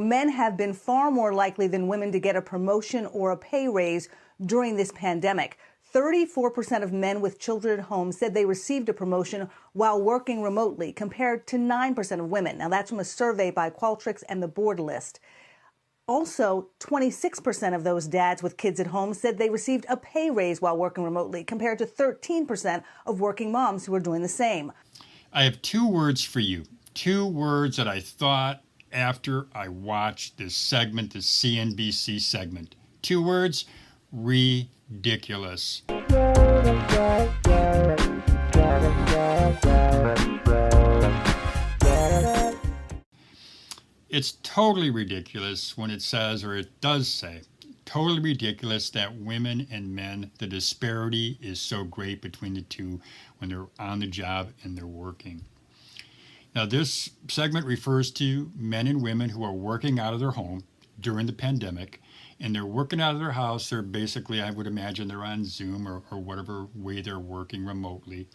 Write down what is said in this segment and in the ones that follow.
Men have been far more likely than women to get a promotion or a pay raise during this pandemic. 34% of men with children at home said they received a promotion while working remotely, compared to 9% of women. Now, that's from a survey by Qualtrics and the Board List. Also, 26% of those dads with kids at home said they received a pay raise while working remotely, compared to 13% of working moms who are doing the same. I have two words for you, two words that I thought after I watched this segment, this CNBC segment. Two words: ridiculous. It's totally ridiculous when it says, or it does say, totally ridiculous that women and men, the disparity is so great between the two when they're on the job and they're working. Now, this segment refers to men and women who are working out of their home during the pandemic, and they're working out of their house. They're basically, I would imagine, they're on Zoom or whatever way they're working remotely.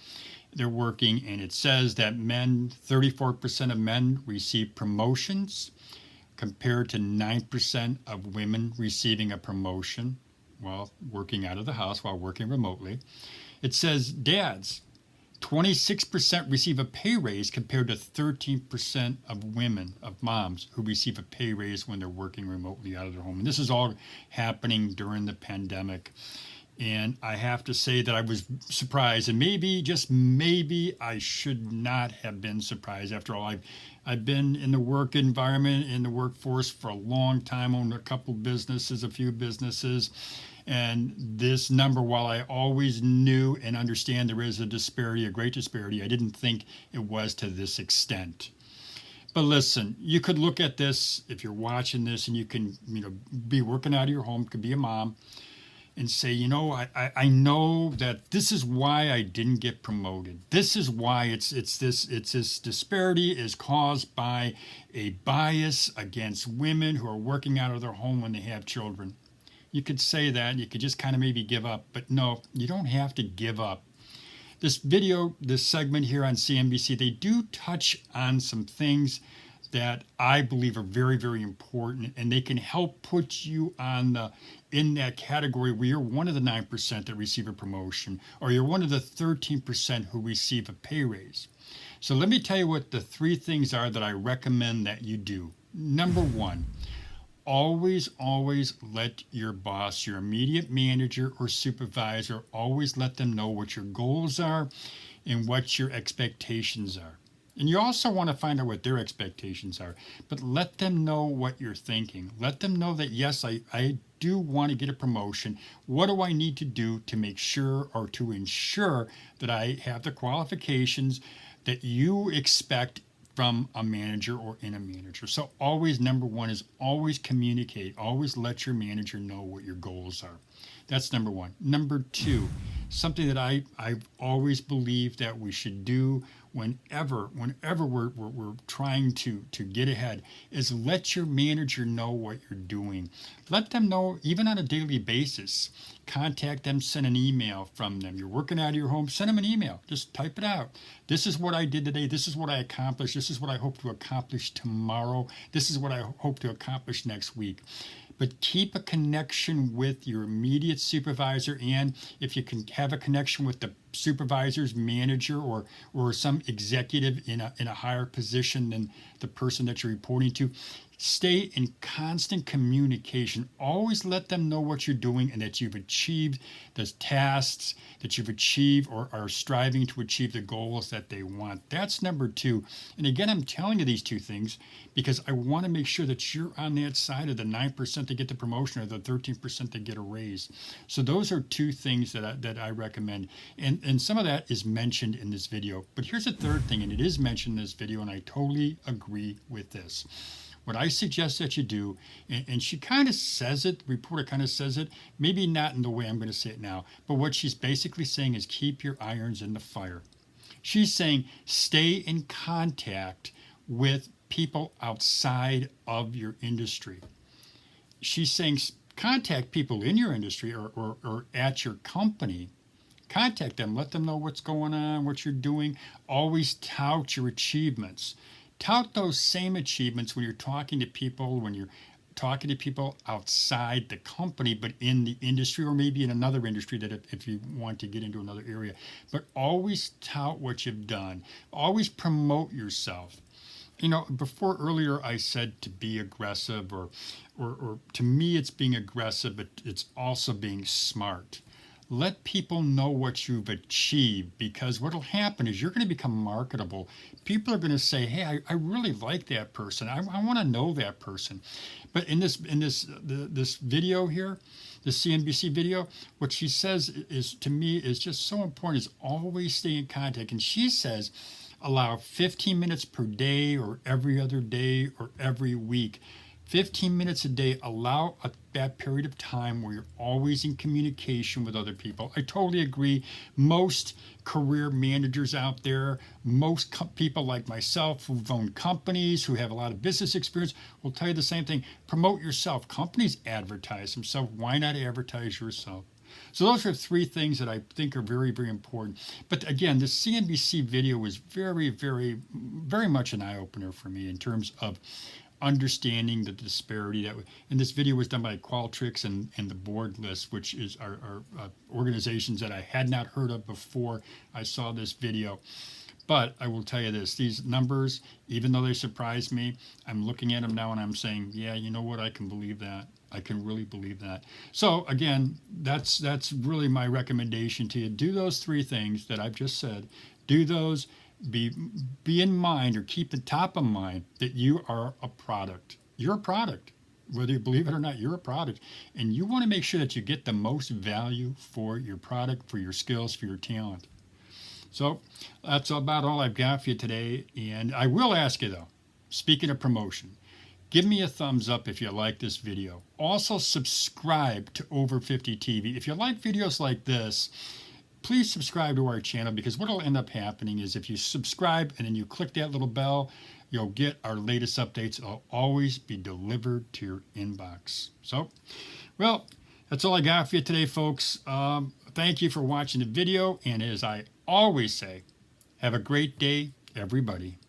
They're working, and it says that 34% of men receive promotions compared to 9% of women receiving a promotion while working out of the house, while working remotely. It says dads, 26% receive a pay raise compared to 13% of women, of moms, who receive a pay raise when they're working remotely out of their home. And this is all happening during the pandemic. And I have to say that I was surprised, and maybe, just maybe, I should not have been surprised. After all, I've been in the work environment, in the workforce for a long time, owned a couple businesses, a few businesses. And this number, while I always knew and understand there is a disparity, a great disparity, I didn't think it was to this extent. But listen, you could look at this, if you're watching this, and you can, be working out of your home, could be a mom, and say, I know that this is why I didn't get promoted. This is why it's this disparity is caused by a bias against women who are working out of their home when they have children. You could say that, you could just kind of maybe give up, but no, you don't have to give up. This video, this segment here on CNBC, they do touch on some things that I believe are very, very important, and they can help put you in that category where you're one of the 9% that receive a promotion, or you're one of the 13% who receive a pay raise. So let me tell you what the three things are that I recommend that you do. Number one, always let your boss, your immediate manager or supervisor, always let them know what your goals are and what your expectations are. And you also want to find out what their expectations are, but let them know what you're thinking. Let them know that, yes, I do want to get a promotion. What do I need to do to make sure, or to ensure, that I have the qualifications that you expect from a manager or in a manager? So always, number one is always communicate. Always let your manager know what your goals are. That's number one. Number two, something that I've always believed that we should do whenever we're trying to get ahead, is let your manager know what you're doing. Let them know, even on a daily basis. Contact them, send an email from them. You're working out of your home, send them an email. Just type it out. This is what I did today. This is what I accomplished. This is what I hope to accomplish tomorrow. This is what I hope to accomplish next week. But keep a connection with your immediate supervisor, and if you can have a connection with the supervisor's manager or some executive in a higher position than the person that you're reporting to, stay in constant communication. Always let them know what you're doing and that you've achieved the tasks, that you've achieved or are striving to achieve the goals that they want. That's number two. And again, I'm telling you these two things because I want to make sure that you're on that side of the 9% that get the promotion or the 13% that get a raise. So those are two things that I recommend. And some of that is mentioned in this video. But here's a third thing, and it is mentioned in this video, and I totally agree with this. What I suggest that you do, and she kind of says it, the reporter kind of says it, maybe not in the way I'm going to say it now, but what she's basically saying is keep your irons in the fire. She's saying stay in contact with people outside of your industry. She's saying contact people in your industry or at your company. Contact them, let them know what's going on, what you're doing. Always tout your achievements. Tout those same achievements when you're talking to people, outside the company, but in the industry or maybe in another industry that if you want to get into another area. But always tout what you've done. Always promote yourself. Before earlier I said to be aggressive or to me it's being aggressive, but it's also being smart. Let people know what you've achieved, because what will happen is you're going to become marketable. People are going to say, hey, I really like that person. I want to know that person. But in this video here, the CNBC video, what she says is, to me, is just so important, is always stay in contact. And she says, allow 15 minutes per day or every other day or every week. 15 minutes a day, allow that period of time where you're always in communication with other people. I totally agree. Most career managers out there, most people like myself who've owned companies, who have a lot of business experience, will tell you the same thing. Promote yourself. Companies advertise themselves. Why not advertise yourself? So those are three things that I think are very, very important. But again, this CNBC video was very, very, very much an eye-opener for me in terms of understanding the disparity and this video was done by Qualtrics and the board list, which is our organizations that I had not heard of before I saw this video. But I will tell you this, these numbers, even though they surprised me, I'm looking at them now and I'm saying, yeah, you know what, I can believe that. I can really believe that. So again, that's really my recommendation to you. Do those three things that I've just said. Do those. Be in mind, or keep the top of mind, that you are a product. You're a product. Whether you believe it or not, you're a product. And you want to make sure that you get the most value for your product, for your skills, for your talent. So that's about all I've got for you today. And I will ask you, though, speaking of promotion, give me a thumbs up if you like this video. Also, subscribe to Over 50 TV. If you like videos like this, please subscribe to our channel, because what will end up happening is if you subscribe and then you click that little bell, you'll get our latest updates. It'll always be delivered to your inbox. So, well, that's all I got for you today, folks. Thank you for watching the video. And as I always say, have a great day, everybody.